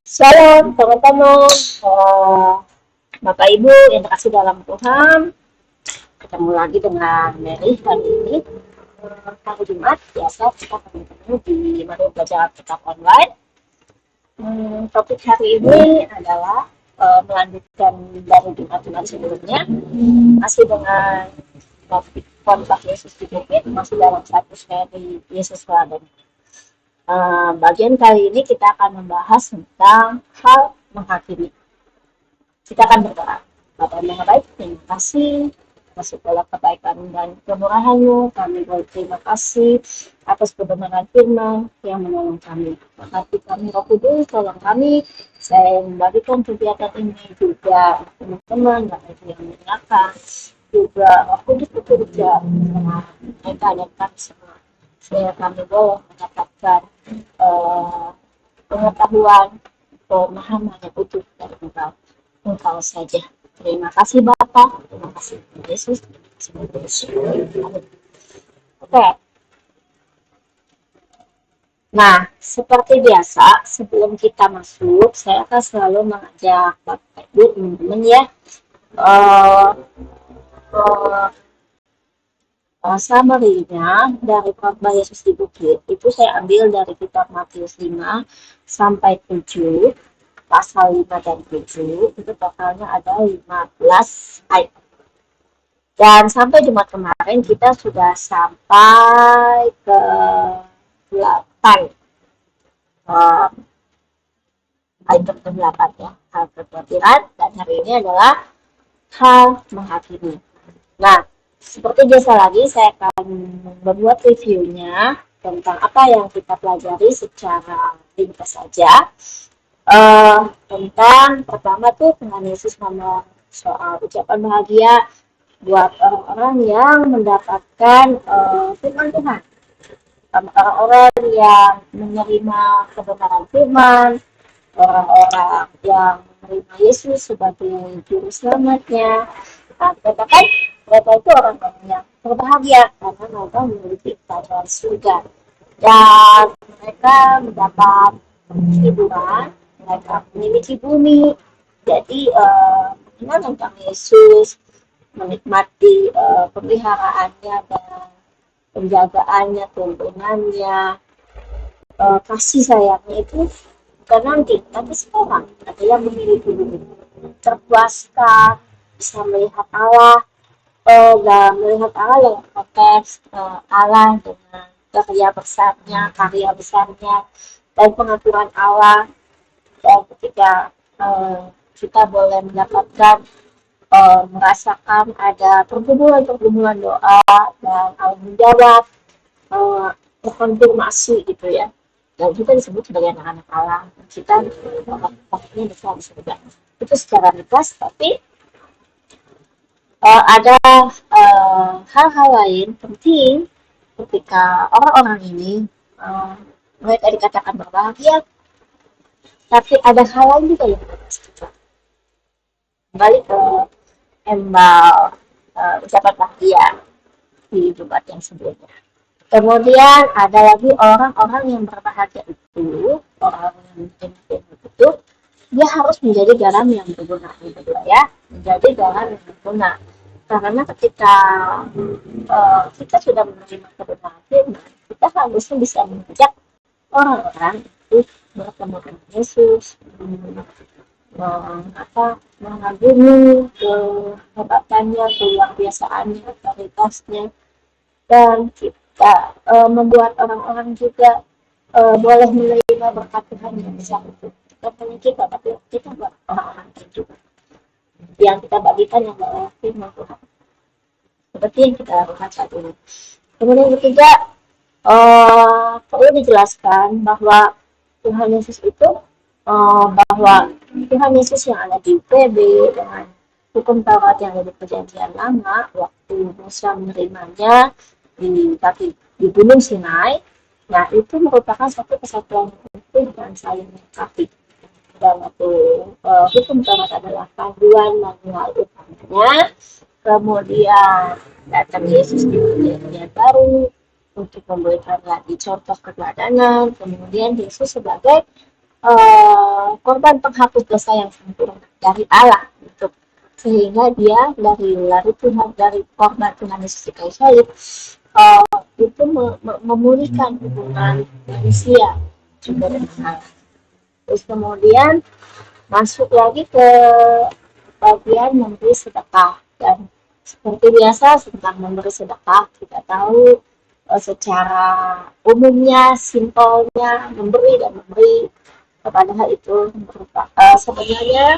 Shalom teman-teman, Bapak Ibu yang terkasih dalam Tuhan. Ketemu lagi dengan Mary hari ini, hari Jumat. Biasa kita ketemu di Mari Belajar Kitab Online. Topik hari ini adalah melanjutkan dari Jumat-Jumat sebelumnya, masih dengan topik kontak Yesus di Bukit, masih dalam satu seri Yesus Laden. Bagian kali ini kita akan membahas tentang hal menghakimi. Kita akan berdoa. Bapa yang Maha Baik, terima kasih atas segala kebaikan dan kemurahan-Mu. Kami berterima kasih atas kebenaran firman yang menolong kami. Berkati kami, Roh Kudus, tolong kami. Saya membagikan kegiatan ini juga teman-teman dan yang mendengarkan. Juga Roh Kudus bekerja dengan mereka dan kami semua. Supaya kami boleh mendapatkan pengetahuan, pemahaman yang utuh dari Engkau saja. Terima kasih Bapa, terima kasih Yesus, terima kasih. Oke. Nah, seperti biasa, sebelum kita masuk, saya akan selalu mengajak Bapak Ibu teman-teman ya, summary-nya dari khotbah Yesus di Bukit itu saya ambil dari kitab Matius 5 sampai 7, pasal 5 dan 7, itu totalnya ada 15 ayat. Dan sampai Jumat kemarin kita sudah sampai ke 8 ayat ke-8 ya, hal kekhawatiran, dan hari ini adalah hal menghakimi. Nah, seperti biasa lagi, saya akan membuat reviewnya tentang apa yang kita pelajari secara ringkas saja. Tentang pertama tuh Tuhan Yesus ngomong soal ucapan bahagia buat orang-orang yang mendapatkan firman Tuhan. Orang-orang yang menerima kebenaran firman, orang-orang yang menerima Yesus sebagai juru selamatnya. Nah, katakan mereka itu orang-orang yang berbahagia karena mereka memiliki kerajaan surga dan mereka mendapat hiburan, mereka memiliki bumi. Jadi mengenal tentang Yesus, menikmati pemeliharaannya dan penjagaannya, tuntunannya, kasih sayangnya itu bukan nanti, tapi sekarang ada yang memiliki bumi, terpuaskan, bisa melihat Allah, dan melihat Allah dalam konteks Allah dengan karya besarnya dan pengaturan Allah. Dan ketika kita boleh mendapatkan merasakan ada pergumulan doa dan Allah menjawab, terkonfirmasi gitu ya, dan kita disebut sebagai anak-anak Allah, kita tempatnya besar di surga. Itu secara ringkas, tapi ada hal-hal lain penting ketika orang-orang ini mereka dikatakan berbahagia, tapi ada hal lain juga yang kita kembali ke embal ucapan bahagia di Jumat yang sebelumnya. Kemudian ada lagi orang-orang yang berbahagia itu, orang yang itu, dia harus menjadi garam yang berguna, gitu ya, menjadi garam yang berguna. Karena ketika kita sudah menerima kebenaran firman, kita harusnya bisa mengajak orang-orang itu bertemu dengan Yesus, mengagumi kehebatannya, keluar biasaannya, otoritasnya, dan kita membuat orang-orang juga boleh menerima berkat Tuhan yang besar itu. Bukan kita, tapi kita buat orang-orang juga yang kita bagikan yang adalah firman Tuhan. Seperti yang kita lakukan saat ini. Kemudian ketiga, perlu dijelaskan bahwa Tuhan Yesus itu bahwa Tuhan Yesus yang ada di PB dengan hukum Taurat yang ada di Perjanjian Lama waktu Musa menerimanya di Gunung Sinai, nah itu merupakan satu kesatuan utuh dan saling melengkapi. Dan waktu hukum Taurat adalah panduan manual utamanya, kemudian datang Yesus di Perjanjian Baru untuk memberikan lagi contoh keteladanan, kemudian Yesus sebagai korban penghapus dosa yang sempurna dari Allah gitu. Sehingga dia dari Tuhan, dari korban Tuhan Yesus di kayu salib, itu memulihkan hubungan manusia juga dengan Allah. Terus kemudian masuk lagi ke bagian memberi sedekah, dan seperti biasa tentang memberi sedekah kita tahu secara umumnya, simpelnya memberi dan memberi, padahal itu sebenarnya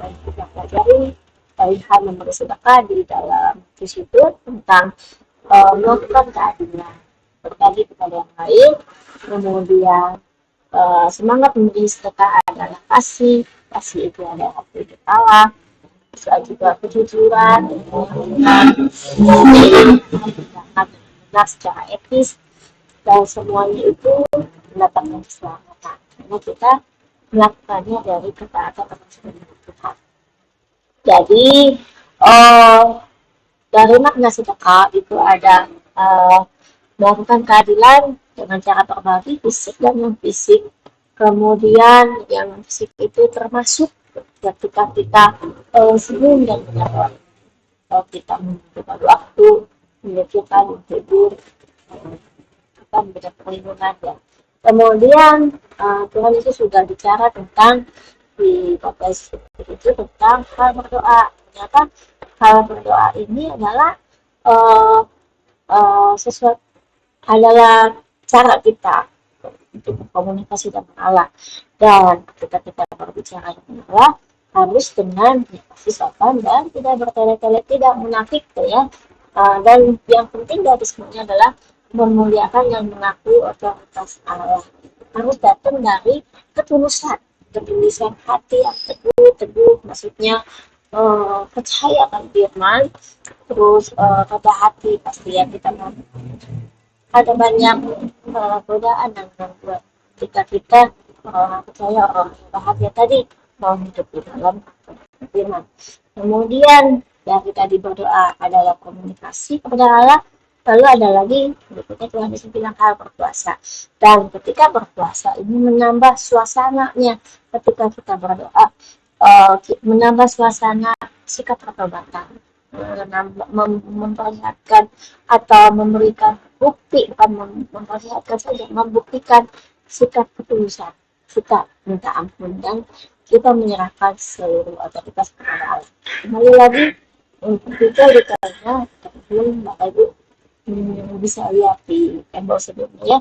kita pelajari hal memberi sedekah di dalam di situ tentang melakukan keadilan, berbagi kepada yang lain, kemudian semangat memberi sedekah adalah kasih itu adalah hidup Allah, juga kejujuran, benar secara etis, dan semuanya itu mendatangkan keselamatan karena kita melakukannya dari ketaatan kepada Tuhan. Jadi dari makna sedekah itu ada melakukan keadilan dengan cara berbagi fisik dan non fisik. Kemudian yang fisik itu termasuk ketika kita senyum dan menyapa, kita membutuhkan waktu, memikirkan tidur, kita memberikan perlindungan ya. Kemudian Tuhan itu sudah bicara tentang di podcast itu tentang hal berdoa. Ternyata hal berdoa ini adalah sesuatu, adalah cara kita untuk berkomunikasi dengan Allah. Dan ketika kita berbicara dengan Allah harus dengan kasih sopan dan tidak bertele-tele, tidak munafik ya. Dan yang penting dari semuanya adalah memuliakan dan mengaku otoritas Allah. Harus datang dari ketulusan hati yang teguh, maksudnya percaya akan firman, terus pada hati pasti ya kita mau ada banyak godaan dan gangguan ketika kita percaya bahagia tadi mau hidup di dalam firman. Kemudian yang kita berdoa adalah komunikasi kepada Allah. Lalu ada lagi berikutnya Tuhan Yesus bilang hal berpuasa, dan ketika berpuasa ini menambah suasananya. Ketika kita berdoa menambah suasana sikap pertobatan, memperlihatkan atau memberikan bukti, bukan memperlihatkan saja, membuktikan sikap ketulusan kita minta ampun dan kita menyerahkan seluruh otoritas kepada Allah. Kembali lagi untuk kita dikatakan belum Bapak Ibu bisa lihat di tembok sebelumnya ya.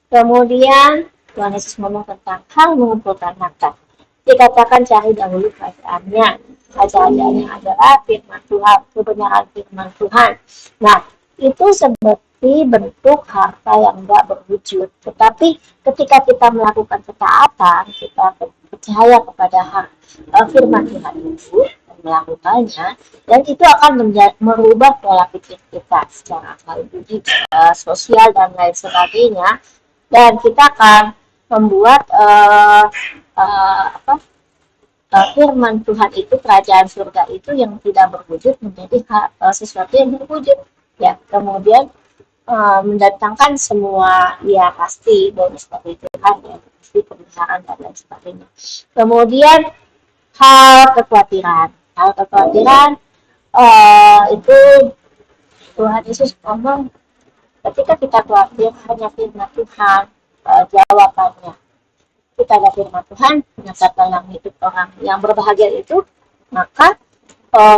Kemudian Tuhan Yesus ngomong tentang hal mengumpulkan harta. Dikatakan cari dahulu kerajaannya. Kerajaannya adalah firman Tuhan, kebenaran firman Tuhan. Nah, itu seperti bentuk harta yang tidak berwujud. Tetapi ketika kita melakukan ketaatan, kita percaya kepada firman Tuhan itu, melakukannya, dan itu akan merubah pola pikir kita secara akal budi, sosial dan lain sebagainya, dan kita akan membuat firman Tuhan itu, kerajaan surga itu yang tidak berwujud menjadi sesuatu yang berwujud ya. Kemudian mendatangkan semua ya pasti bonus dari Tuhan ya, pasti kebenaran dan lain sebagainya. Kemudian hal kekhawatiran itu Tuhan Yesus ngomong ketika kita khawatir hanya firman Tuhan jawabannya. Kita ada firman Tuhan menyatakan dalam hidup orang yang berbahagia itu, maka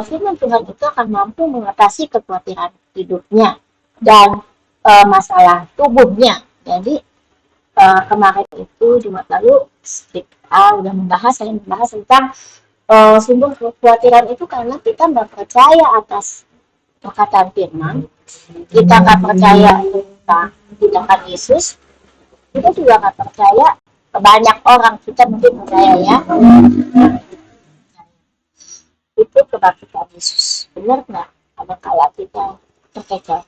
firman Tuhan itu akan mampu mengatasi kekhawatiran hidupnya dan masalah tubuhnya. Jadi kemarin itu Jumat lalu udah saya membahas tentang sumber kekhawatiran itu karena kita nggak percaya atas perkataan firman, kita nggak percaya tentang tindakan Yesus, kita juga nggak percaya. Banyak orang kita mungkin percaya ya itu kebangkitan Yesus, benar nggak? Kadang-kala kita terkecoh.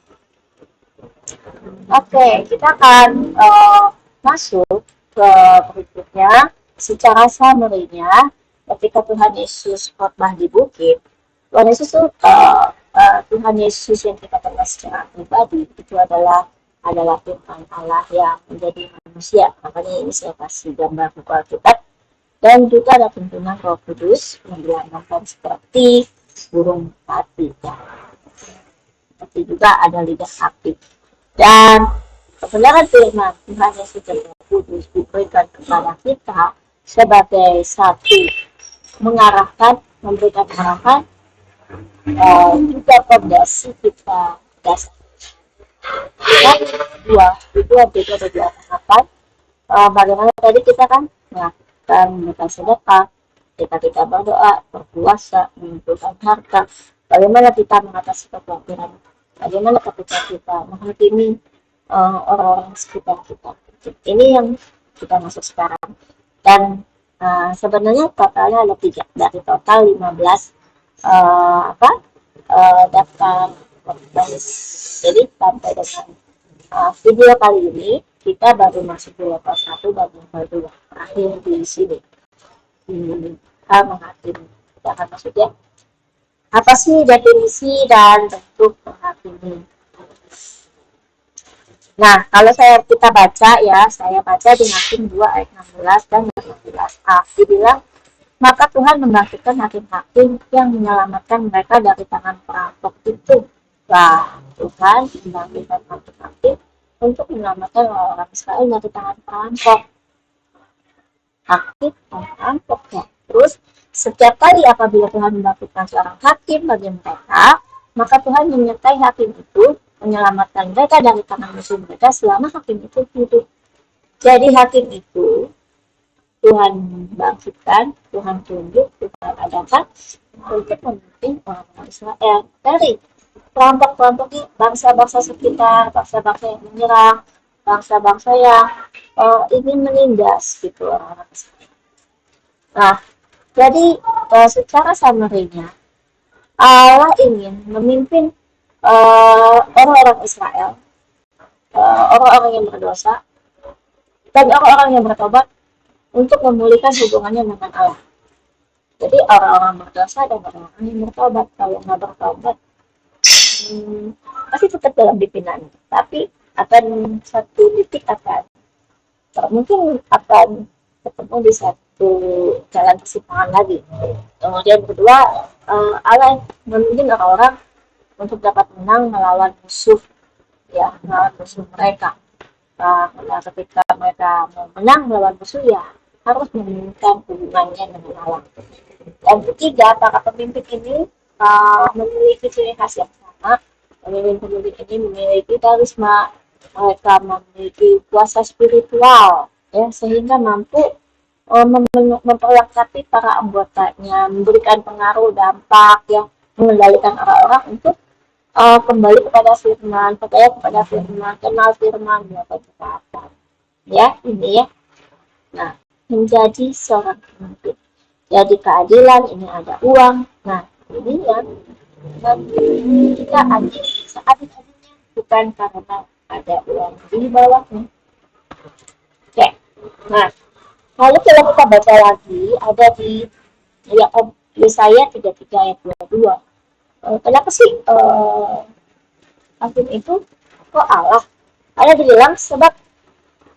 Oke, kita akan masuk ke berikutnya. Secara summary-nya, ketika Tuhan Yesus khotbah di bukit, Tuhan Yesus Tuhan Yesus yang kita kenal secara pribadi itu adalah firman Allah yang menjadi manusia. Makanya ini saya kasih gambar buku Alkitab. dan juga ada tuntunan Roh Kudus yang dilambangkan seperti burung merpati. Ya. Seperti juga ada lidah sapi. Dan kebenaran firman Tuhan Yesus Kudus diberikan kepada kita sebagai satu mengarahkan, memberikan arahan, juga fondasi kita dasar. Dan dua itu beda dari apa? Bagaimana tadi kita kan melakukan memberikan sedekah, kita berdoa, berpuasa, mengumpulkan harta. Bagaimana kita mengatasi kekhawatiran? Bagaimana ketika kita menghakimi orang-orang sekitar kita? Ini yang kita masuk sekarang. Dan sebenarnya totalnya ada 3 dari total 15 daftar podcast. Jadi sampai dengan video kali ini kita baru masuk di level 1 dan level 2 terakhir di sini di hal menghakimi. Kita akan masuk ya. Apa sih definisi dan bentuk menghakimi? Nah, kalau kita baca ya, saya baca di Hakim 2 ayat 16 dan 18a. Dibilang, maka Tuhan membangkitkan hakim-hakim yang menyelamatkan mereka dari tangan perampok itu. Nah, Tuhan membangkitkan hakim-hakim untuk menyelamatkan orang Israel dari tangan perampok. Hakim dan perampok ya. Terus, setiap kali apabila Tuhan membangkitkan seorang hakim bagi mereka, maka Tuhan menyertai hakim itu menyelamatkan mereka dari tangan musuh mereka selama hakim itu hidup. Jadi hakim itu Tuhan bangkitkan, Tuhan tunjuk, Tuhan adakan untuk memimpin orang-orang Israel dari kelompok-kelompok bangsa-bangsa sekitar, bangsa-bangsa yang menyerang, bangsa-bangsa yang ingin menindas gitu orang-orang Israel. Nah, jadi secara summary-nya Allah ingin memimpin orang-orang Israel, orang-orang yang berdosa dan orang-orang yang bertobat untuk memulihkan hubungannya dengan Allah. Jadi orang-orang berdosa dan orang-orang yang bertobat, kalau nggak bertobat pasti tetap dalam dipindahan, tapi akan satu titik akan mungkin akan ketemu di satu jalan persimpangan lagi. Kemudian kedua, Allah memimpin orang-orang untuk dapat menang melawan musuh, ya, melawan musuh mereka. Nah, ketika mereka mau menang melawan musuh, ya harus memilihkan hubungannya dengan Allah. Dan ketiga, para pemimpin ini memiliki ciri khas yang sama. Pemimpin-pemimpin ini memiliki karisma, mereka memiliki kuasa spiritual, ya, sehingga mampu memperlengkapi para anggotanya, memberikan pengaruh dampak, ya, mengendalikan orang-orang untuk kembali kepada firman, percaya kepada firman, kenal firman, melakukan ketaatan. Ya, ini ya. Nah, menjadi seorang pemimpin. Jadi keadilan, ini ada uang. Nah, ini yang kita adil seadil-adilnya, bukan karena ada uang di bawahnya. Oke. Nah, lalu kalau kita baca lagi, ada di Yesaya 33 ayat 22. Kenapa sih hakim itu kok Allah? Allah bilang sebab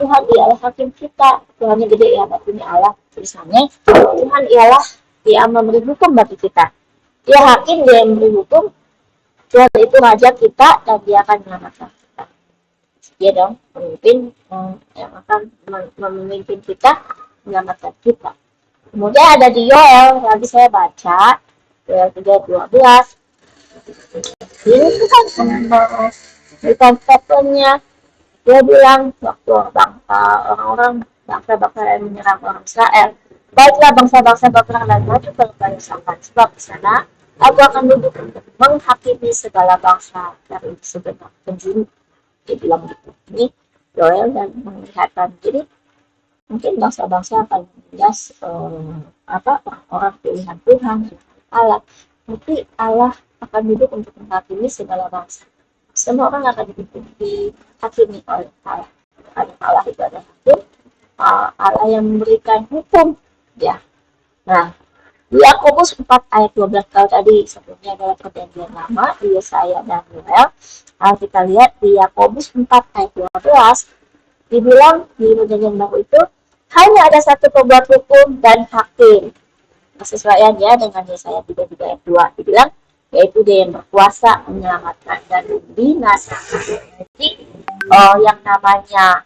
Tuhan ialah hakim kita. Tuhan yang gede ya, batunya Allah. Tulisannya Tuhan ialah yang memberi hukum bagi kita. Dia hakim, dia yang memberi hukum. Tuhan itu raja kita dan dia akan menyelamatkan kita. Dia dong pemimpin yang akan memimpin kita, menyelamatkan kita. Kemudian ada di Yoel, nanti saya baca Yoel 3:12. Ini kan bukan statementnya. Dia bilang waktu orang-orang bangsa-bangsa yang menyerang orang Israel, baiklah bangsa-bangsa berperang dan maju ke Yerusalem, sebab di sana aku akan duduk untuk menghakimi segala bangsa dari segenap penjuru. Dia bilang gitu. Ini Yoel dan melihatkan. Jadi mungkin bangsa-bangsa akan menindas orang pilihan Tuhan Allah. Tapi Allah akan duduk untuk menghakimi segala bangsa. Semua orang akan dihakimi oleh Allah. Allah itu adalah hakim, Allah yang memberikan hukum, ya. Nah, di Yakobus 4 ayat 12 kalau tadi sebelumnya adalah perjanjian lama, di Yesaya dan Yoel. Kita lihat di Yakobus 4 ayat 12 dibilang di perjanjian baru itu hanya ada satu pembuat hukum dan hakim. Kesesuaiannya dengan Yesaya 33 ayat 2 dibilang, yaitu dia yang berkuasa menyelamatkan dan membinasakan. Jadi yang namanya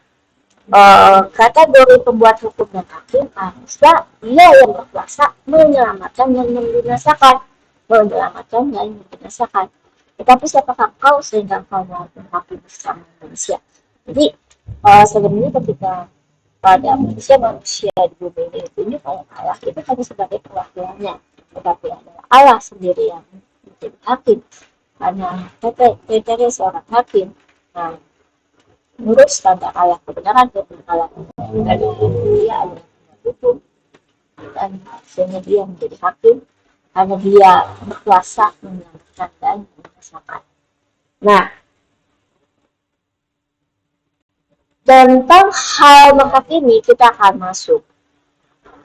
kategori pembuat hukum dan hakim haruslah dia yang berkuasa menyelamatkan dan membinasakan, tetapi siapakah kau sehingga kau mau menghakimi sesama manusia? Jadi sebenarnya ketika pada manusia di bumi ini ditunjuk oleh Allah itu hanya sebagai perwakilannya, tetapi adalah Allah sendiri yang menjadi hakim, karena kriteria seorang hakim. Nah, menurut standar Allah kebenaran dan Allah dan dia adalah hukum, dan sehingga dia menjadi hakim karena dia berkuasa menyelamatkan dan membinasakan. Nah, tentang hal menghakimi kita akan masuk.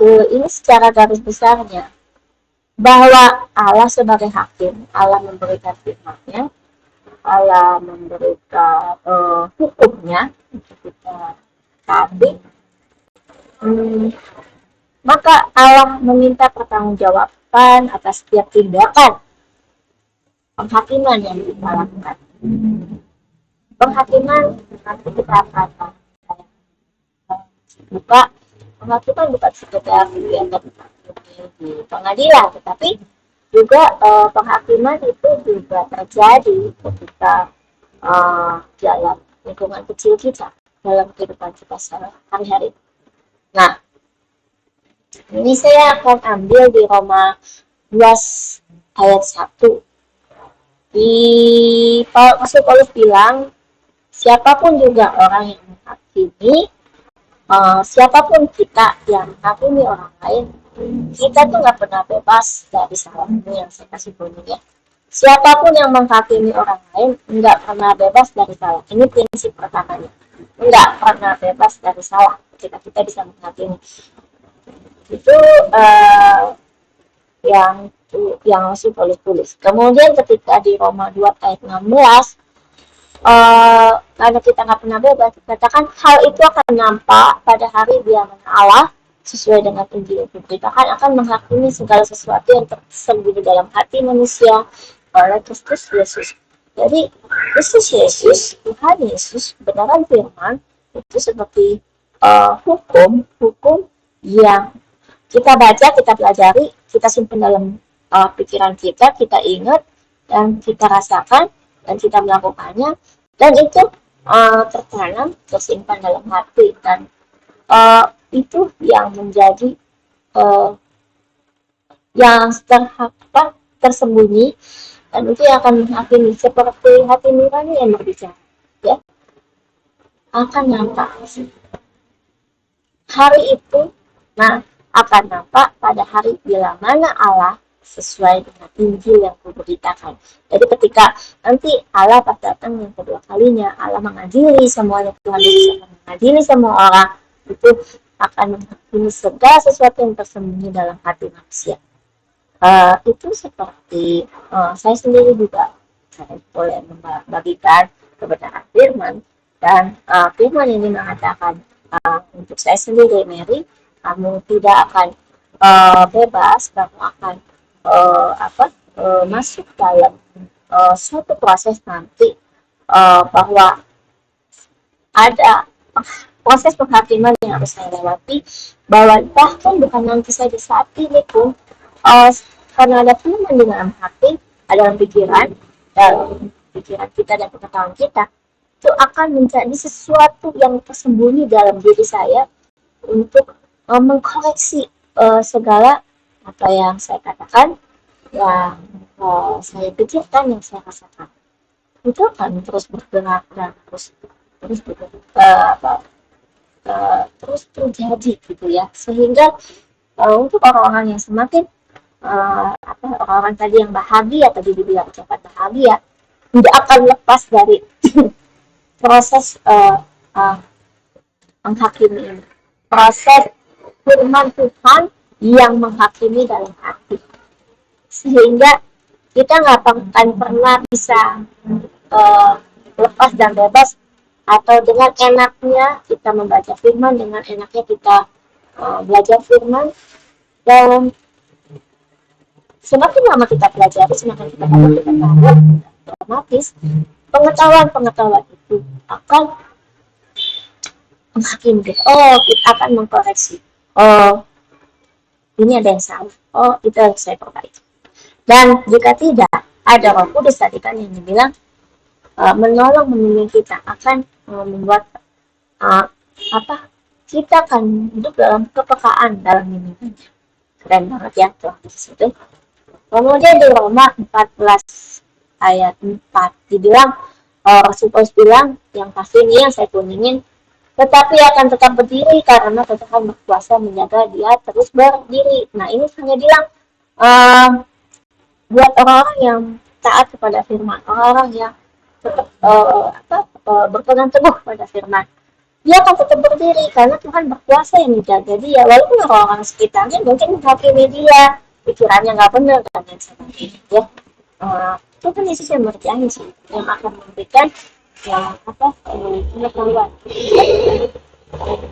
Ini secara garis besarnya bahwa Allah sebagai hakim, Allah memberikan firman-Nya, Allah memberikan hukumnya untuk kita taati. Maka Allah meminta pertanggungjawaban atas setiap tindakan penghakiman yang kita lakukan. Penghakiman nanti kita akan buka. Penghakiman bukan sekedar kegiatan di pengadilan, tetapi juga penghakiman itu juga terjadi ketika dalam lingkungan kecil kita, dalam kehidupan kita sehari-hari. Nah, ini saya akan ambil di Roma 12 ayat 1. Rasul Paulus bilang, siapapun juga orang yang menghakimi, siapapun kita yang menghakimi orang lain, kita tuh nggak pernah bebas dari salah. Ini yang saya kasih bunyinya. Siapapun yang menghakimi orang lain nggak pernah bebas dari salah. Ini prinsip pertamanya. Nggak pernah bebas dari salah ketika kita bisa menghakimi. Itu yang Rasul Paulus tulis. Kemudian ketika di Roma 2 ayat 16, karena kita nggak pernah bebas, dikatakan hal itu akan nampak pada hari Dia Allah sesuai dengan Injil yang diberitakan akan menghakimi segala sesuatu yang tersembunyi dalam hati manusia oleh Kristus Yesus. Jadi Kristus Yesus, Tuhan Yesus, kebenaran firman itu seperti hukum yang kita baca, kita pelajari, kita simpan dalam pikiran kita ingat dan kita rasakan dan kita melakukannya, dan itu tertanam, tersimpan dalam hati, dan itu yang menjadi yang tersembunyi, dan itu yang akan menghakimi, seperti hati nurani yang berbicara, ya, akan nampak hari itu. Nah, akan nampak pada hari bila mana Allah sesuai dengan Injil yang kuberitakan. Jadi ketika nanti Allah pas datang yang kedua kalinya, Allah mengadili semuanya, Tuhan Yesus akan mengadili semua orang, itu akan menghakimi segala sesuatu yang tersembunyi dalam hati manusia. Itu seperti saya sendiri juga, saya boleh membagikan kebenaran firman, dan firman ini mengatakan untuk saya sendiri, Mary, kamu tidak akan bebas, kamu akan masuk dalam suatu proses nanti, bahwa ada proses penghakiman yang harus saya lewati, bahwa bahkan bukan nanti saja, saat ini pun karena ada firman di dalam hati, dalam pikiran kita dan pengetahuan kita, itu akan menjadi sesuatu yang tersembunyi dalam diri saya untuk mengkoreksi segala apa yang saya katakan, yang saya pikirkan, yang saya rasakan. Itu akan terus bergerak dan terus terjadi gitu ya, sehingga untuk orang-orang yang semakin orang-orang tadi yang bahagia, tadi dibilang cepat bahagia, tidak akan lepas dari proses menghakimi ini, proses firman Tuhan yang menghakimi dalam hati, sehingga kita nggak akan pernah bisa lepas dan bebas, atau dengan enaknya kita membaca firman, dengan enaknya kita belajar firman, dan semakin lama kita pelajari, semakin kita tahu, otomatis pengetahuan itu akan menghakimi. Oh, kita akan mengkoreksi. Oh, ini ada yang salah. Oh, itu harus saya perbaiki. Dan jika tidak, ada Roh Kudus tadi kan yang dibilang menolong membimbing kita akan membuat uh, apa? Kita akan hidup dalam kepekaan dalam mimpinya. Keren banget ya tuh di situ. Kemudian di Roma 14 ayat 4 dibilang, Rasul Paulus bilang, yang pasti ini yang saya kuningin, tetapi akan tetap berdiri karena Tuhan berkuasa menjaga dia terus berdiri. Nah, ini hanya bilang uh, buat orang-orang yang taat kepada firman, orang-orang yang tetap berpegang teguh pada firman, dia akan tetap berdiri karena Tuhan berkuasa yang menjaga dia. Walaupun orang-orang sekitarnya mungkin menghakimi dia, pikirannya nggak benar dan lain sebagainya. Ya, itu kan Yesus yang berjanji yang akan memberikan yang pengetahuan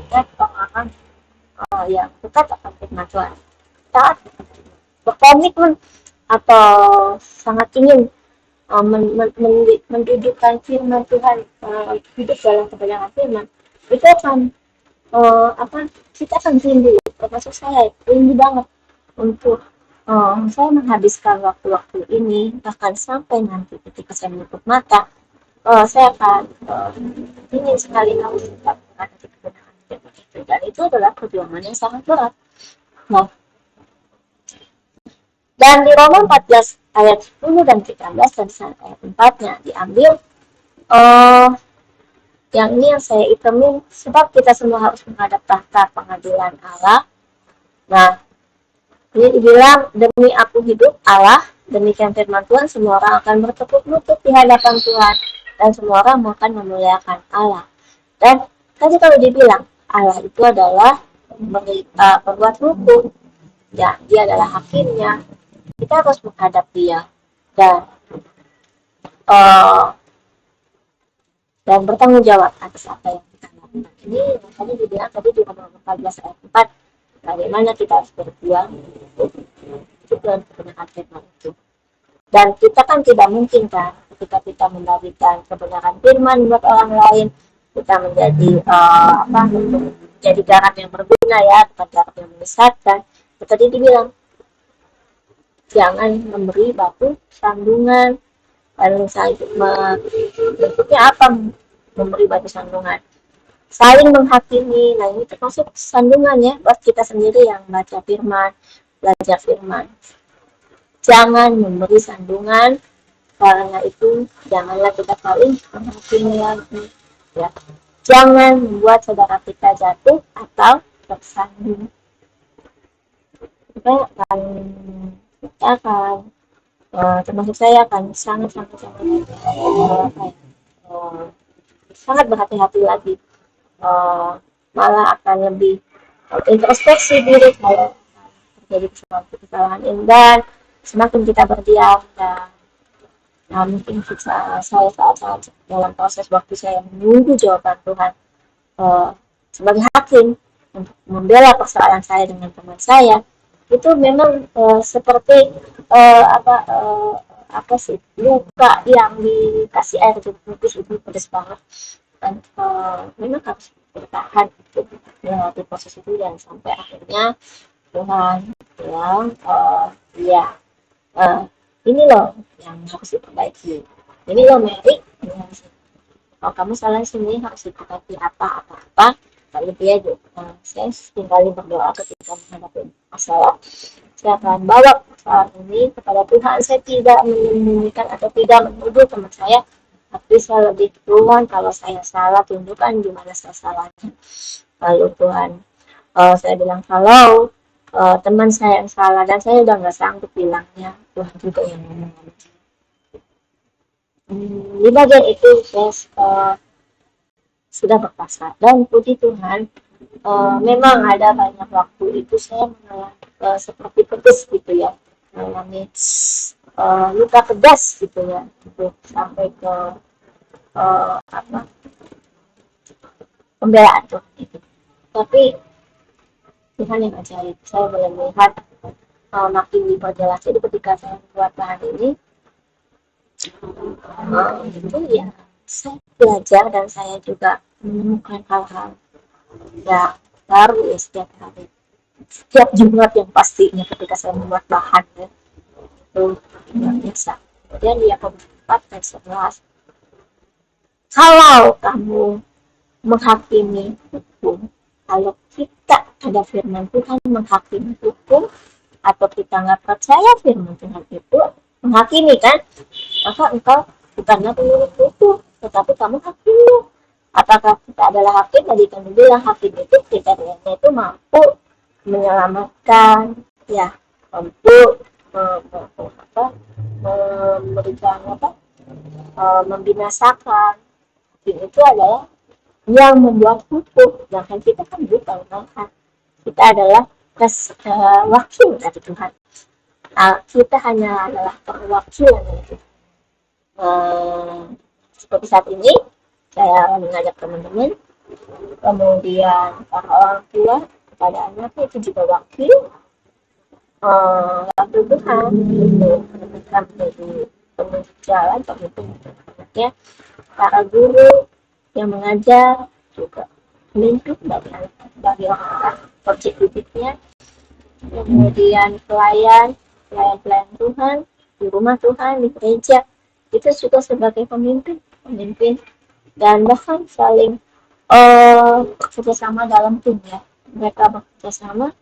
dan orang-orang yang tetap akan firman Tuhan, taat, berkomitmen atau sangat ingin mendudukkan firman Tuhan, hidup dalam kebenaran firman, itu akan kita akan rindu, termasuk saya rindu banget untuk saya menghabiskan waktu-waktu ini, bahkan sampai nanti ketika saya menutup mata, saya akan ingin sekali tahu tentang kebenaran firman itu, dan itu adalah perjuangan yang sangat berat. Nah, dan di Roma 14 ayat 10 dan 13 dan ayat 4-nya diambil yang ini yang saya itemin, sebab kita semua harus menghadap tahta pengadilan Allah. Nah, ini dibilang, demi aku hidup Allah, demikian firman Tuhan, semua orang akan bertekuk lutut di hadapan Tuhan, dan semua orang akan memuliakan Allah. Dan tadi kalau dibilang Allah itu adalah pembuat hukum, ya, dia adalah hakimnya, kita harus menghadap dia dan dan bertanggung jawab atas apa yang kita lakukan. Ini tadi dibilang tadi di nomor 14 ayat 4, bagaimana kita harus berjuang untuk dalam kebenaran firman itu. Dan kita kan tidak mungkin kan ketika kita memberikan kebenaran firman buat orang lain, kita menjadi menjadi garam yang berguna, ya, bukan garam yang menyesatkan. Tadi dibilang jangan memberi batu sandungan. Lalu bentuknya apa memberi batu sandungan? Saling menghakimi. Nah, ini termasuk sandungan ya buat kita sendiri yang baca firman, belajar firman. Jangan memberi sandungan, karena itu janganlah kita saling menghakimi lagi. Ya. Jangan membuat saudara kita jatuh atau tersandung. Kita akan termasuk saya akan sangat berhati-hati lagi, malah akan lebih introspeksi diri kalau terjadi suatu kesalahan ini, dan semakin kita berdiam dan mungkin saya saat dalam proses waktu saya menunggu jawaban Tuhan sebagai hakim untuk membela persoalan saya dengan teman saya, itu memang seperti apa sih, luka yang dikasih air putih itu pedas banget, dan memang harus bertahan untuk melewati proses itu, dan sampai akhirnya Tuhan bilang ya ini loh yang harus diperbaiki, ini loh Mary, kalau kamu salah sini harus diperbaiki apa. Lalu dia juga, saya tinggal berdoa ketika menghadapi masalah, saya akan bawa masalah ini kepada Tuhan. Saya tidak menyembunyikan atau tidak menuduh teman saya, tapi saya lebih Tuhan, kalau saya salah tunjukkan di mana saya salahnya. Lalu Tuhan, saya bilang kalau teman saya yang salah dan saya udah nggak sanggup bilangnya, Tuhan juga yang ngomong. Di bagian itu saya sudah berpasrah, dan puji Tuhan memang ada banyak waktu itu saya mengalami seperti pedes gitu ya, mengalami luka pedas gitu ya, gitu, sampai ke pembelaan tuh gitu. Tapi Tuhan yang ajaib. Saya boleh melihat makin diperjelas. Jadi ketika saya membuat bahan ini, itu ya saya belajar dan saya juga menemukan hal-hal yang baru ya setiap hari. Setiap Jumat yang pastinya ketika saya membuat bahan ya, itu luar biasa. Kemudian di Yakobus 4 ayat 11, kalau kamu menghakimi hukum, kalau kita ada firman Tuhan menghakimi hukum, atau kita nggak percaya firman Tuhan itu menghakimi kan, maka engkau bukanlah pemilik hukum, tetapi kamu hakim. Apakah kita adalah hakim? Tadi kami bilang hakim itu kriterianya itu mampu menyelamatkan, ya, mampu memberikan membinasakan. Hakim itu adalah yang membuat hukum, sedangkan kita kan bukan, kita adalah wakil dari Tuhan. Kita hanya adalah perwakilan dari Tuhan. Seperti saat ini saya mengajak teman-teman, kemudian para orang tua kepada anaknya itu juga wakil Tuhan, itu menemukan menjadi penunjuk jalan, pemimpin anaknya. Para guru yang mengajar juga memimpin bagi orang-orang objek didiknya. Kemudian pelayan Tuhan di rumah Tuhan, di gereja, itu juga sebagai pemimpin, dan bahkan saling bekerjasama dalam tim ya. Mereka bekerjasama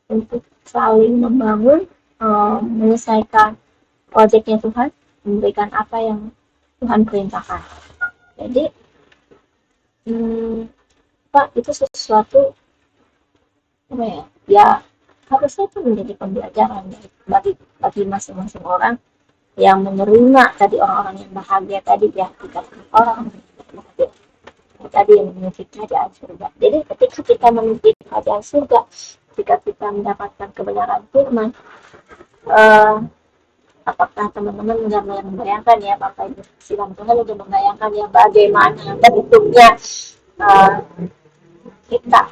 untuk saling membangun, menyelesaikan proyeknya Tuhan, memberikan apa yang Tuhan perintahkan. Jadi Pak, itu sesuatu apa ya harusnya itu menjadi pembelajaran bagi masing-masing orang yang menerima tadi, orang-orang yang bahagia tadi ya, dikatakan orang bahagia tadi yang memiliki kerajaan surga. Jadi ketika kita memiliki kerajaan surga, ketika kita mendapatkan kebenaran firman, apakah teman-teman sudah membayangkan ya, Bapak Ibu Sidang Tuhan sudah membayangkan ya bagaimana bentuknya kita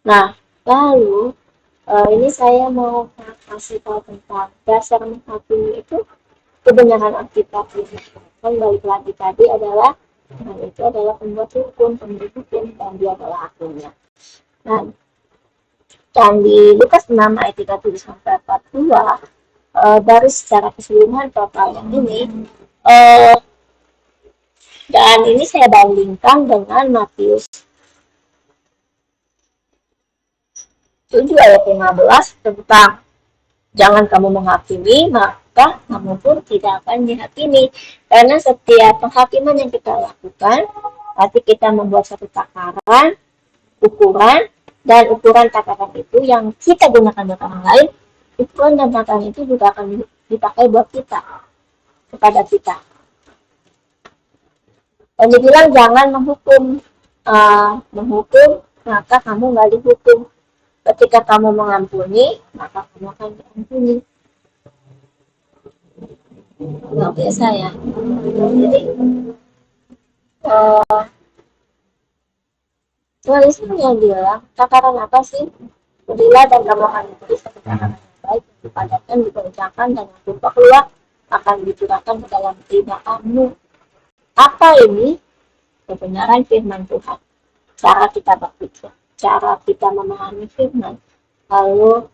Nah, lalu ini saya mau kasih tahu tentang dasar menghakimi itu, kebenaran Alkitab. Kan balik lagi tadi adalah itu adalah pembuat hukum, pemberi hukum, dan dia adalah hakimnya. Nah, dan di Lukas 6 ayat 37 sampai 42, dari secara keseluruhan total yang ini, dan ini saya bandingkan dengan Matius 7 ayat 15 tentang jangan kamu menghakimi, maka kamu pun tidak akan dihakimi. Karena setiap penghakiman yang kita lakukan, pasti kita membuat satu takaran, ukuran, dan ukuran takaran itu yang kita gunakan buat orang lain, ukuran dan takaran itu juga akan dipakai buat kita, kepada kita. Dan dibilang jangan menghukum, maka kamu nggak dihukum. Ketika kamu mengampuni, maka kamu akan diampuni. Luar biasa ya. Jadi tulisnya yang bilang, takaran apa sih? Berilah dan kamu akan diberi satu takaran yang baik, dipadatkan, dikerjakan, dan yang tumpah keluar akan dicurahkan ke dalam timah kamu. Apa ini? Kebenaran firman Tuhan. Cara kita berpikir, cara kita memahami firman. Lalu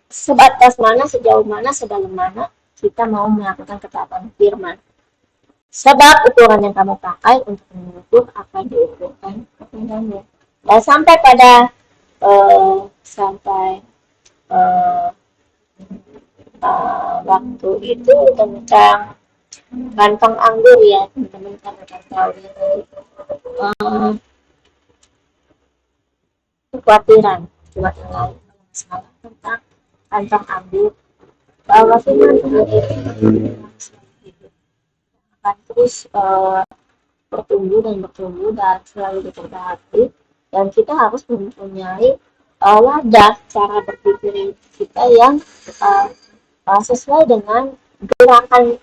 sebatas mana, sejauh mana, sedalam mana kita mau melakukan ketaatan firman. Sebab ukuran yang kamu pakai untuk mengukur akan diukurkan kepadamu. Dan sampai pada waktu itu tentang kantong anggur ya, teman-teman kan akan tahu kekhawatiran buat yang lain masalah tentang kantong anggur, bahwa firman Tuhan itu akan terus bertumbuh dan selalu diperbaharui, dan kita harus mempunyai wadah cara berpikir kita yang sesuai dengan gerakan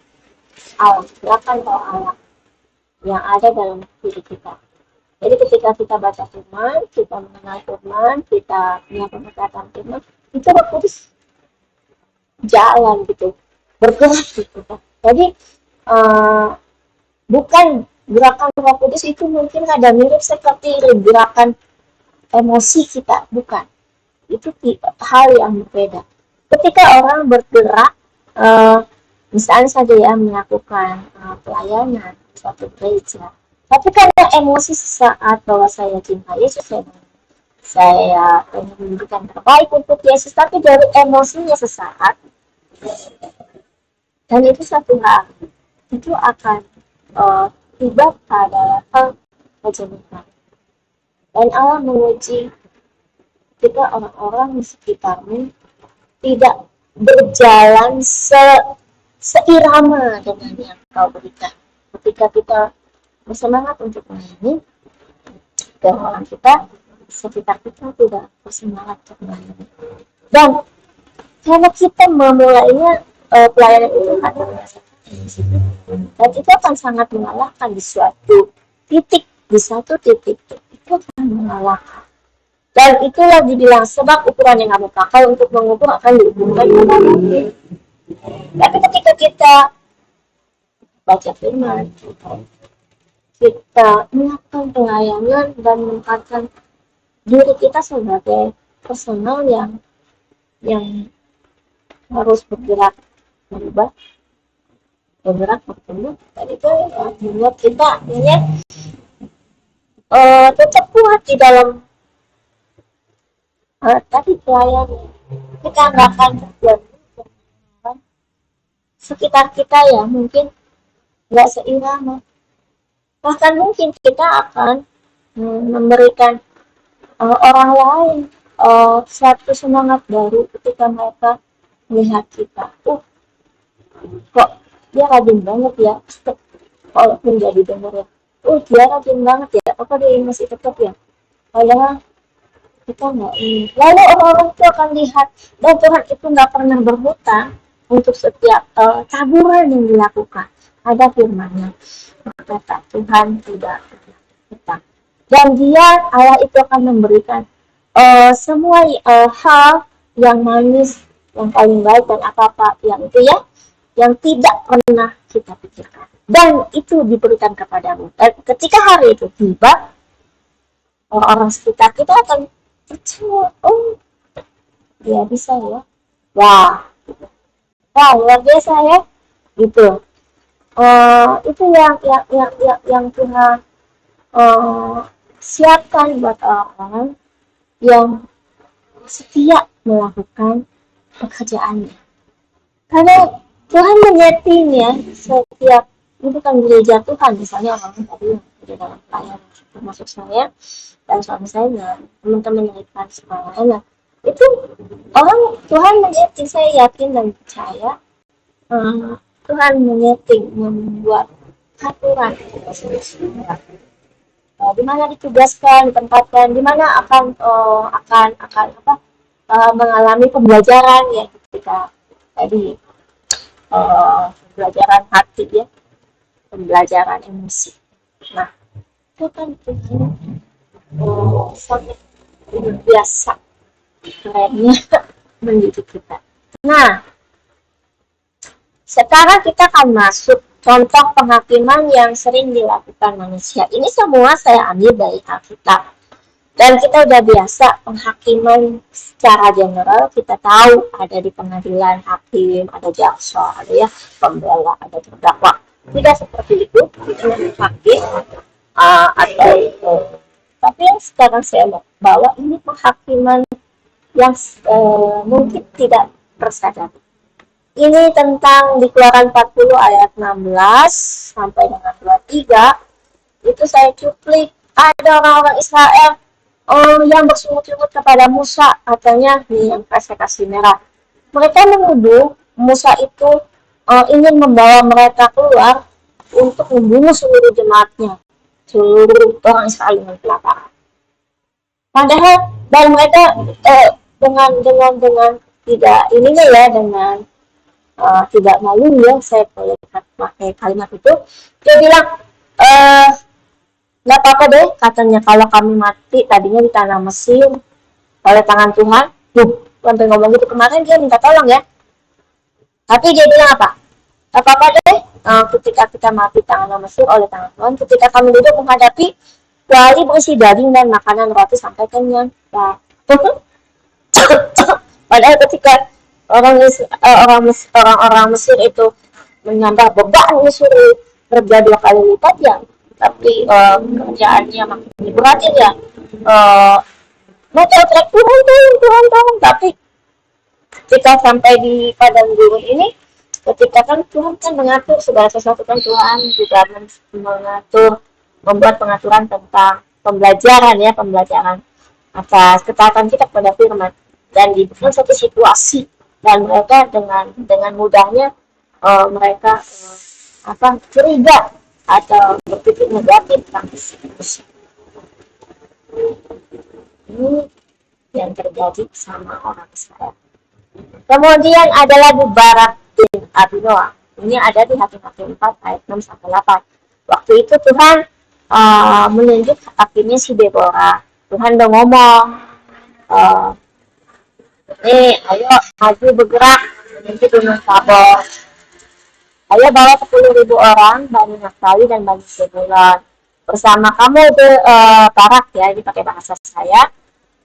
Allah. yang ada dalam diri kita. Jadi ketika kita baca firman, kita mengenal firman, kita punya pendekatan firman, itu Roh Kudus jalan gitu, bergerak gitu. Jadi bukan gerakan Roh Kudus itu mungkin ada mirip seperti gerakan emosi kita, bukan. Itu hal yang berbeda. Ketika orang bergerak, misalnya saja ya melakukan pelayanan suatu gereja, tapi karena emosi sesaat bahwa saya cinta Yesus, saya ingin memberikan terbaik untuk Yesus, tapi dari emosinya sesaat, dan itu satu hal, itu akan tiba pada level kejenuhan. Dan Allah menguji kita orang-orang di sekitarmu tidak berjalan seirama dengan yang kau berikan. Ketika kita bersemangat untuk melayani, orang kita sekitar kita tidak bersemangat untuk melayani. Dan karena kita memulainya pelayanan itu karena dan itu akan sangat mengalahkan di suatu titik, itu akan mengalahkan. Dan itulah dibilang sebab ukuran yang kamu pakai untuk mengukur akan diukurkan kepadamu. Tapi ketika kita baca firman, kita melakukan pelayanan dan menempatkan diri kita sebagai personal yang harus bergerak berubah, bertumbuh, dan itu membuat kita tetap kuat di dalam tadi pelayanan. Kita nggak akan membuat sekitar kita ya mungkin nggak seirama, bahkan mungkin kita akan memberikan orang lain suatu semangat baru ketika mereka melihat kita, kok dia rajin banget ya, walaupun jadi dengar ya, dia rajin banget ya, apa dia masih tetap ya, padahal kita nggak ini. Lalu orang-orang itu akan lihat, dan Tuhan itu nggak pernah berhutang untuk setiap taburan yang dilakukan. Ada firman-Nya, kata Tuhan tidak berhutang, dan Dia Allah itu akan memberikan semua hal yang manis, yang paling baik, dan apa-apa yang itu ya, yang tidak pernah kita pikirkan, dan itu diberikan kepadamu. Dan ketika hari itu tiba, orang sekitar kita akan percaya, dia bisa ya, wah luar biasa ya, gitu. Itu yang Tuhan siapkan buat orang yang setia melakukan pekerjaannya. Karena Tuhan menyeting ya, setiap ini bukan gereja Tuhan, misalnya orang tadi di dalam pelayanan, termasuk saya dan suami saya dan teman-teman yang ikut semuanya, itu orang Tuhan menyeting, saya yakin dan percaya Tuhan menyeting, membuat aturan di mana ditugaskan, ditempatkan, di mana akan mengalami pembelajaran ya, ketika tadi pembelajaran hati ya, pembelajaran emosi. Nah, itu kan sangat luar biasa kerennya mendidik kita. Nah, sekarang kita akan masuk contoh penghakiman yang sering dilakukan manusia. Ini semua saya ambil dari Alkitab. Dan kita udah biasa penghakiman secara general, kita tahu ada di pengadilan hakim, ada jaksa, ada ya pembela, ada terdakwa. Tidak seperti itu, hakim atau tapi yang sekarang saya mau bawa ini penghakiman yang mungkin tidak tersadari. Ini tentang di Keluaran 40 ayat 16 sampai dengan 23. Itu saya cuplik, ada orang-orang Israel yang bersungut-sungut kepada Musa, katanya nih yang saya kasih merah. Mereka menuduh Musa itu ingin membawa mereka keluar untuk membunuh seluruh jemaatnya, seluruh orang Israel dengan kelaparan. Padahal dan mereka dengan tidak ininya ya, dengan tidak malu ya, saya boleh pakai kalimat itu, dia bilang eh nggak apa-apa deh katanya kalau kami mati tadinya di tanah Mesir oleh tangan Tuhan. Sampai ngomong gitu kemarin dia minta tolong ya. Tapi dia bilang apa? Gak apa-apa deh ketika kita mati tangan Mesir oleh tangan Tuhan, ketika kami duduk menghadapi kuali berisi daging dan makanan roti sampai kenyang. Nah, padahal ketika orang Mesir itu menambah beban disuruh kerja 2 kali lipat ya, tapi kerjaannya makin diberatin ya. Mau trek turun, tapi ketika sampai di padang gurun ini, ketika kan Tuhan kan mengatur segala sesuatu, kan Tuhan juga mengatur, membuat pengaturan tentang pembelajaran atas ketaatan kita pada firman, dan dibuat satu situasi dan mereka dengan mudahnya mereka curiga atau berpikir negatif tentang situasi ini yang terjadi sama orang Israel. Kemudian adalah Barak bin Abinoam. Ini ada di Hakim-Hakim 4 ayat 6 sampai 8. Waktu itu Tuhan menunjuk akhirnya si Deborah. Tuhan udah ngomong, ayo maju bergerak menuju Gunung Tabor. Ayo bawa 10.000 orang, Bani Naftali dan Bani Zebulon. Bersama kamu Barak ya, ini pakai bahasa saya.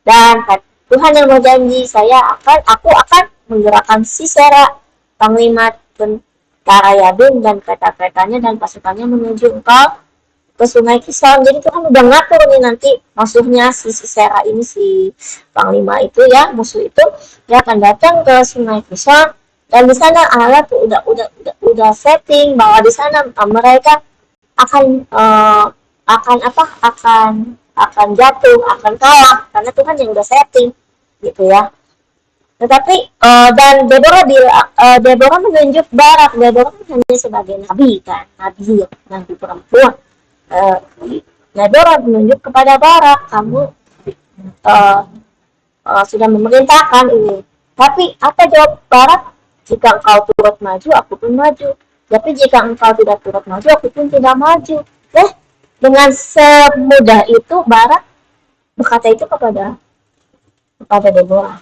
Dan Tuhan yang berjanji, aku akan menggerakkan Sisera, panglima tentara Yabin dan kereta-keretanya dan pasukannya menuju engkau ke Sungai Kishon. Jadi Tuhan udah ngatur nih nanti musuhnya si Sisera ini, si panglima itu ya, musuh itu dia akan datang ke Sungai Kishon, dan di sana Allah tuh udah setting bahwa di sana mereka akan akan jatuh, akan kalah karena Tuhan yang udah setting gitu ya. Tetapi dan Deborah menunjuk Barak. Deborah hanya sebagai nabi kan, nabi perempuan. Deborah menunjuk kepada Barak, kamu sudah memerintahkan ini. Tapi apa jawab Barak? Jika engkau turut maju, aku pun maju. Tapi jika engkau tidak turut maju, aku pun tidak maju. Dengan semudah itu Barak berkata itu kepada Deborah.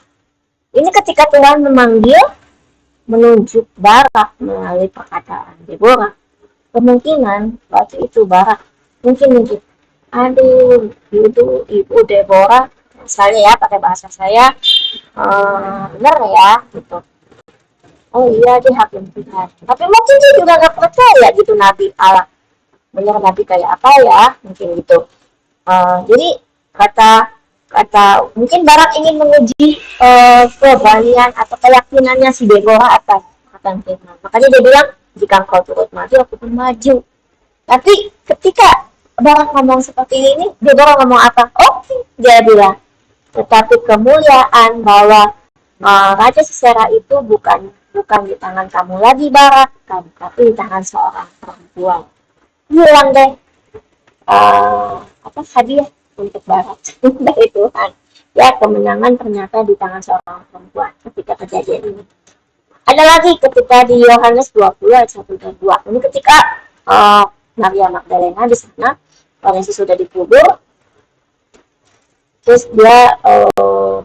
Ini ketika Tuhan memanggil, menunjuk Barak melalui perkataan Deborah. Kemungkinan waktu itu Barak mungkin aduh, ibu Deborah, misalnya ya pakai bahasa saya, benar ya gitu. Oh iya, dia hakim Tuhan. Tapi mungkin dia juga nggak percaya gitu Nabi Allah. Benar Nabi kayak apa ya, mungkin gitu. Jadi kata mungkin Barak ingin menguji keberanian atau keyakinannya si Deborah akan firman. Makanya dia bilang, jika engkau turut maju, aku pun maju. Tapi ketika Barak ngomong seperti ini, Deborah ngomong apa? Dia bilang, tetapi kemuliaan bahwa Raja Sisera itu bukan di tangan kamu lagi Barak, tapi di tangan seorang perempuan. Bilang deh hadiah untuk Barak dari Tuhan. Ya, kemenangan ternyata di tangan seorang perempuan ketika kejadian ini. Ada lagi ketika di Yohanes 20 ayat 1 dan 2. Ini ketika Maria Magdalena di sana, orang Yesus sudah dikubur. Terus dia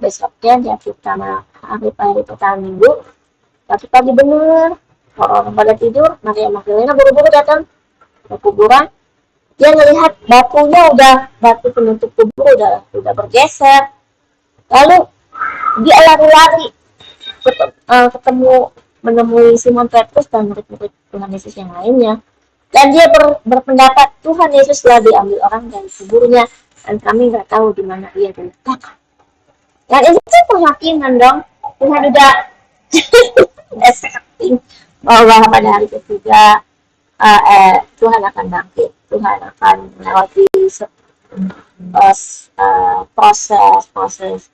besoknya dia pertama hari pertama minggu, tapi pagi benar orang pada tidur, Maria Magdalena buru-buru datang ke kuburan. Dia melihat batu penutup kubur udah bergeser. Lalu dia lari-lari menemui Simon Petrus dan murid-murid Tuhan Yesus yang lainnya. Dan dia berpendapat Tuhan Yesus telah diambil orang dari kuburnya dan kami nggak tahu di mana ia diletakkan. Dan itu keyakinan dong, Tuhan udah setting bahwa pada hari ketiga Tuhan akan bangkit, Tuhan akan melewati proses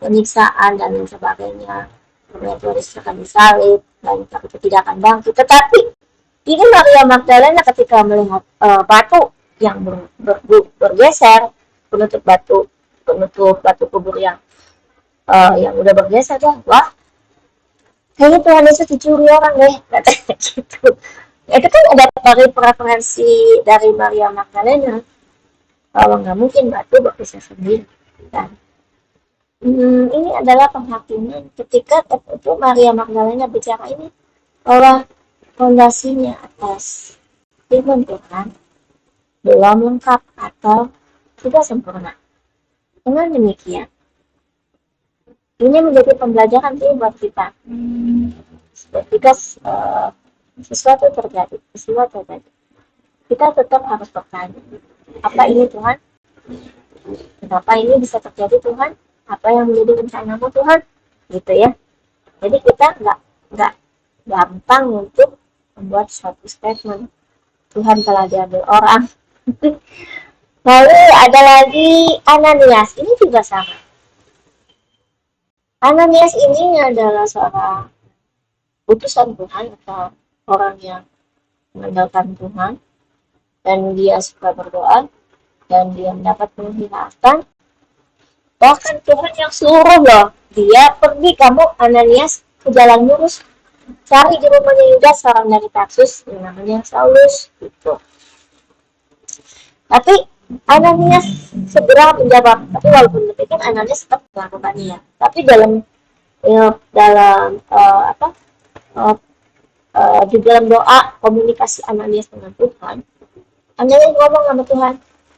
penyiksaan dan sebagainya. Kemudian Tuhan Yesus akan disalib dan itu tidak akan bangkit. Tetapi ini Maria Magdalena ketika melihat batu yang bergeser, penutup batu kubur yang udah bergeser, wah kayaknya Tuhan Yesus dicuri orang deh, katanya gitu. Itu kan ada dari preferensi dari Maria Magdalena. Kalau nggak mungkin batu bisa sendiri. Dan ini adalah penghakiman ketika itu Maria Magdalena bicara ini bahwa fondasinya atas firman Tuhan belum lengkap atau tidak sempurna. Dengan demikian, ini menjadi pembelajaran buat kita. Ketika sesuatu terjadi, kita tetap harus bertanya, apa ini Tuhan? Kenapa ini bisa terjadi Tuhan? Apa yang menjadi rencanamu Tuhan? Gitu ya. Jadi kita nggak gampang untuk membuat suatu statement Tuhan telah diambil orang. Lalu ada lagi Ananias, ini juga sama. Ananias ini adalah seorang utusan Tuhan atau orang yang mengandalkan Tuhan, dan dia suka berdoa, dan dia mendapat penglihatan. Bahkan Tuhan yang suruh loh, dia pergi, kamu Ananias ke jalan lurus, cari di rumahnya Yudas seorang dari Tarsus yang namanya Saulus gitu. Tapi Ananias segera menjawab. Tapi walaupun demikian Ananias tetap melakukannya. Tapi dalam di dalam doa komunikasi Ananias dengan Tuhan, Ananias ngomong sama Tuhan,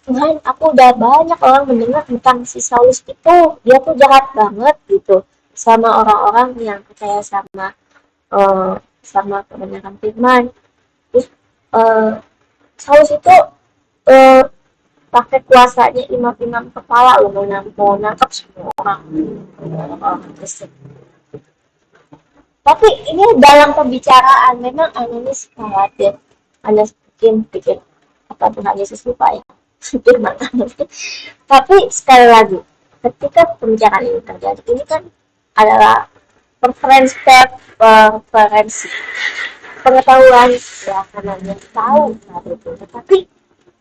Tuhan, aku udah banyak orang mendengar tentang si Saulus itu, dia tuh jahat banget gitu sama orang-orang yang percaya sama kebenaran firman. Terus Saulus itu pakai kuasanya imam-imam kepala loh, mau nangkap semua orang Kristen. Tapi ini dalam pembicaraan memang Ananias khawatir, Ananias pikir apa Tuhan Yesus lupa ya firman. Tapi sekali lagi, ketika pembicaraan ini terjadi, ini kan adalah preferensi pengetahuan ya, Ananias tahu saat itu, tetapi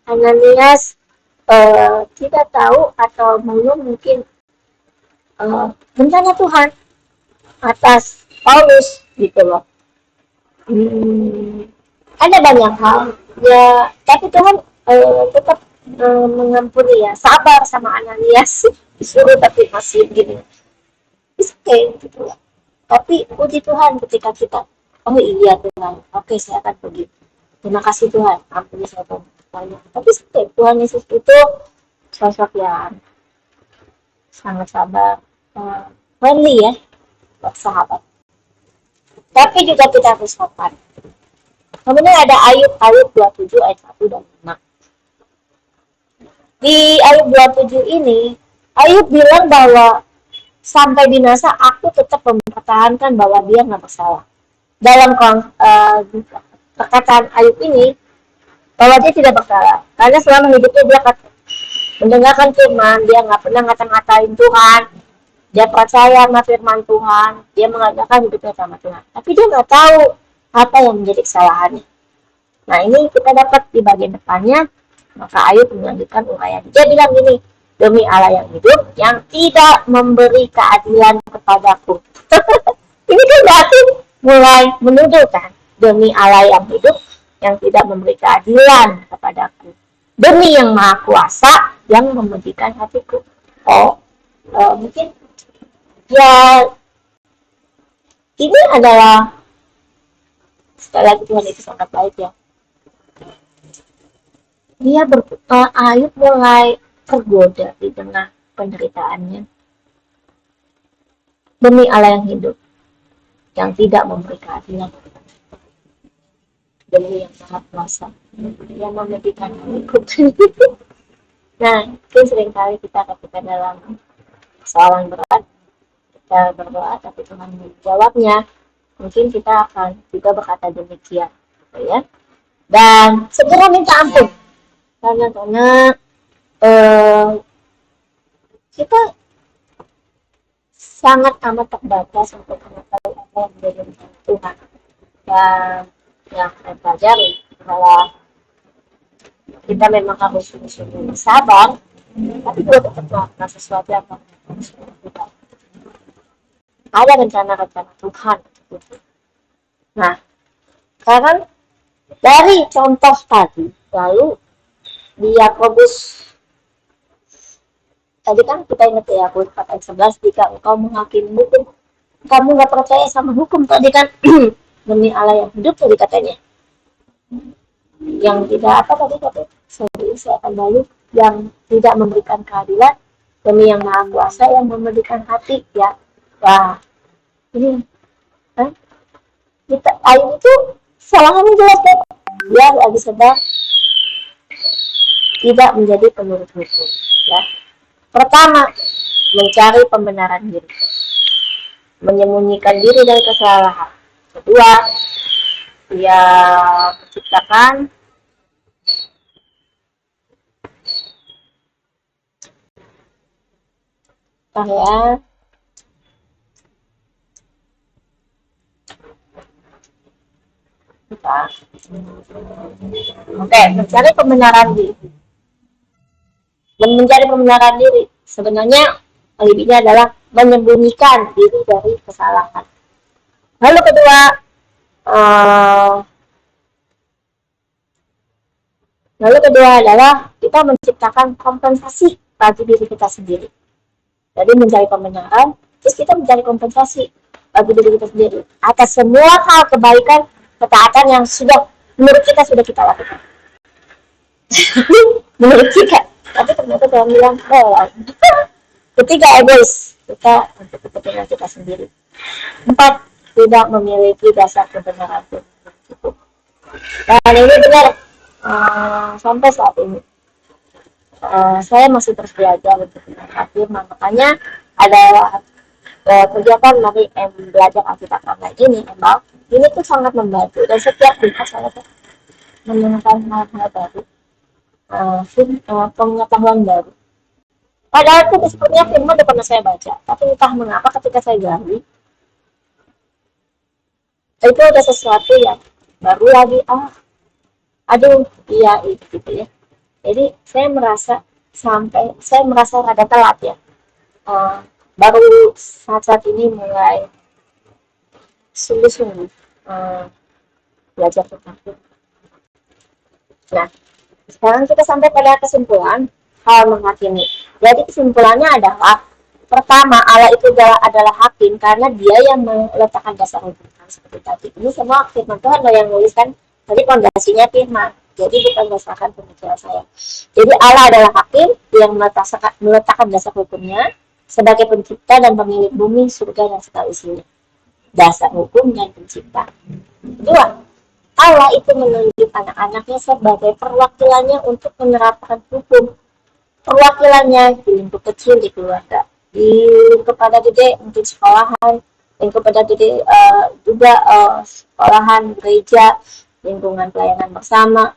Ananias tidak tahu atau belum mungkin rencana Tuhan atas Paulus gitu loh. Ada banyak hal ya, tapi Tuhan tetap mengampuni ya, sabar sama Ananias disuruh tapi masih gini, okay, gitu loh. Tapi puji Tuhan ketika kita, oh iya Tuhan, oke saya akan pergi, terima kasih Tuhan, ampuni saya banyak. Tapi Tuhan Yesus itu sosok yang sangat sabar, friendly ya, buat sahabat. Tapi juga tidak harus sopan. Kemudian ada Ayub 27 ayat 1 dan 5. Di Ayub 27 ini, Ayub bilang bahwa sampai binasa aku tetap mempertahankan bahwa dia nggak bersalah. Dalam perkataan Ayub ini, bahwa dia tidak bersalah. Karena selama hidupnya dia mendengarkan firman, dia nggak pernah ngata-ngatain Tuhan, dia percaya sama firman Tuhan, dia mengajarkan hidupnya sama Tuhan. Tapi dia nggak tahu apa yang menjadi kesalahannya. Nah ini kita dapat di bagian depannya, maka Ayub melanjutkan uraian. Dia bilang gini, demi Allah yang hidup, yang tidak memberi keadilan kepadaku. Ini kan berarti mulai menuduh kan, demi Allah yang hidup, yang tidak memberi keadilan kepadaku. Demi yang maha kuasa, yang memedikan hatiku. Mungkin ya ini adalah sekali lagi Tuhan itu sangat baik ya. Dia Ayub mulai tergoda di tengah penderitaannya. Demi Allah yang hidup, yang tidak memberi keadilan, demi yang maha kuasa, yang memedikan hatiku. Nah, mungkin seringkali kita ketika dalam persoalan berat, kita berdoa tapi Tuhan menjawabnya, mungkin kita akan juga berkata demikian, gitu ya. Dan segera minta ampun, karena kita sangat amat terbatas untuk mengetahui apa yang menjadi rencana Tuhan. Dan yang saya pelajari bahwa kita memang harus sungguh-sungguh sabar, tapi juga tetap melakukan sesuatu yang harus dilakukan. Ada rencana-rencana Tuhan. Nah, sekarang Dari contoh tadi, lalu di Yakobus tadi kan kita ingat ya, Yakobus 4 ayat 11, jika engkau menghakimi hukum, kamu nggak percaya sama hukum tadi kan, demi Allah yang hidup tadi katanya, yang tidak apa tadi kata saya akan balik, yang tidak memberikan keadilan, demi yang maha kuasa yang memberikan hati ya. Wah, ini kan kita ayat itu salahnya jelas kan, dia lagi sedang tidak menjadi penurut hukum ya. Pertama, mencari pembenaran diri, menyembunyikan diri dari kesalahan. Kedua, dia menciptakan karya. Kita oke, mencari pembenaran diri. Dan mencari pembenaran diri sebenarnya alibinya adalah menyembunyikan diri dari kesalahan. Lalu kedua, uh, lalu kedua adalah kita menciptakan kompensasi bagi diri kita sendiri. Jadi mencari pembenaran, terus kita mencari kompensasi bagi diri kita sendiri atas semua hal kebaikan, ketaatan yang sudah menurut kita sudah kita lakukan. Menurut kita, tapi ternyata Tuhan bilang belum. Ketiga, egois, kita untuk kepentingan kita sendiri. 4, tidak memiliki dasar kebenaran itu. Dan ini benar, sampai saat ini saya masih terus belajar untuk menangkap firman. Makanya ada kegiatan dari belajar Alkitab online ini, emang ini tuh sangat membantu, dan setiap kita saya menemukan hal-hal baru, pengetahuan baru. Padahal itu sepertinya firman udah pernah saya baca, tapi entah mengapa ketika saya gali, itu ada sesuatu yang baru lagi. Aduh, iya itu gitu ya. Jadi saya merasa rada telat ya. Baru saat-saat ini mulai sungguh-sungguh belajar tentang itu. Nah, sekarang kita sampai pada kesimpulan hal menghakimi. Jadi kesimpulannya adalah, pertama, Allah itu adalah hakim karena dia yang meletakkan dasar hukum. Seperti tadi, ini semua firman Tuhan yang nuliskan, tadi fondasinya firman, jadi bukan berdasarkan pemikiran saya. Jadi Allah adalah hakim yang meletakkan dasar hukumnya sebagai pencipta dan pemilik bumi, surga, dan segala isinya. Dasar hukum dan pencipta. Kedua, Allah itu menunjuk anak-anaknya sebagai perwakilannya untuk menerapkan hukum. Perwakilannya di lingkup kecil di keluarga, di lingkup pada gede mungkin sekolahan, lingkup pada gede juga sekolahan, gereja, lingkungan pelayanan bersama,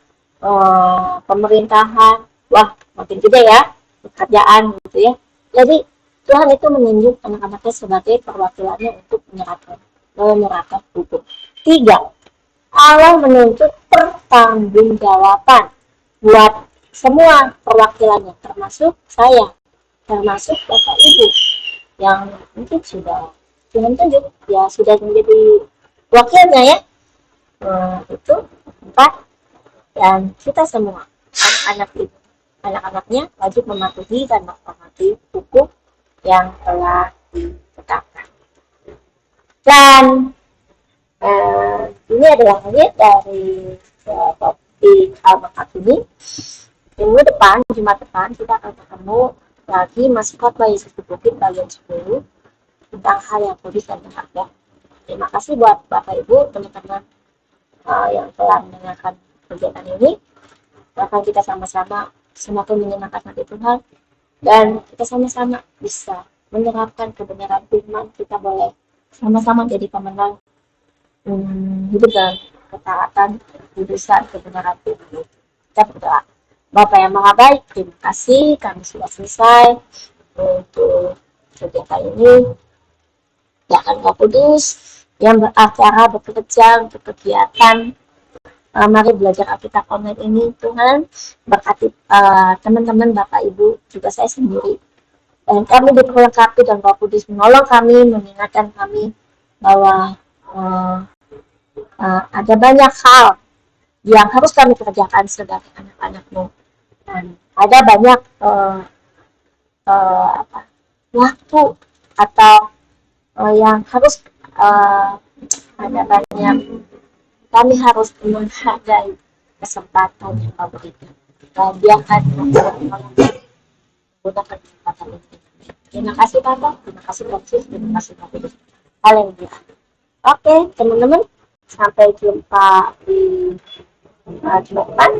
pemerintahan, wah makin gede ya, pekerjaan gitu ya. Jadi Tuhan itu menunjuk anak-anaknya sebagai perwakilannya untuk menerapkan hukum. 3, Allah menunjuk pertanggungjawaban buat semua perwakilannya, termasuk saya, termasuk Bapak Ibu yang mungkin sudah Tuhan tunjuk ya, sudah menjadi wakilnya ya. Itu 4, dan kita semua anak-anaknya wajib mematuhi dan menghormati hukum yang telah ditetapkan. Dan ini adalah ayat dari topik Al-Makatuni. Minggu depan, Jumat depan, kita akan ketemu lagi masih khotbah Yesus di Bukit bagian 10 tentang hal yang kudus dan berharga. Terima kasih buat Bapak Ibu, teman-teman yang telah mendengarkan kegiatan ini. Bahkan kita sama-sama semakin menyenangkan hati Tuhan, dan kita sama-sama bisa menerapkan kebenaran firman. Kita boleh sama-sama jadi pemenang hidup dalam ketaatan, kudusan, kebenaran firman. Kita berdoa. Bapak yang Maha Baik, terima kasih kami sudah selesai untuk kegiatan ini. Ya kan Roh Kudus yang beracara bekerja untuk kegiatan mari belajar Alkitab online ini, Tuhan berkati teman-teman, Bapak Ibu, juga saya sendiri, dan kami diperlengkapi dan Roh Kudus menolong kami, mengingatkan kami bahwa ada banyak hal yang harus kami kerjakan sebagai anak-anakmu. Dan ada banyak apa, waktu atau yang harus ada banyak, kami harus menghargai kesempatan yang kau berikan. Dan biarkan menggunakan kesempatan itu. Terima kasih Papa, terima kasih Coach, terima kasih Pak. Haleluya. Oke, teman-teman, sampai jumpa di depan.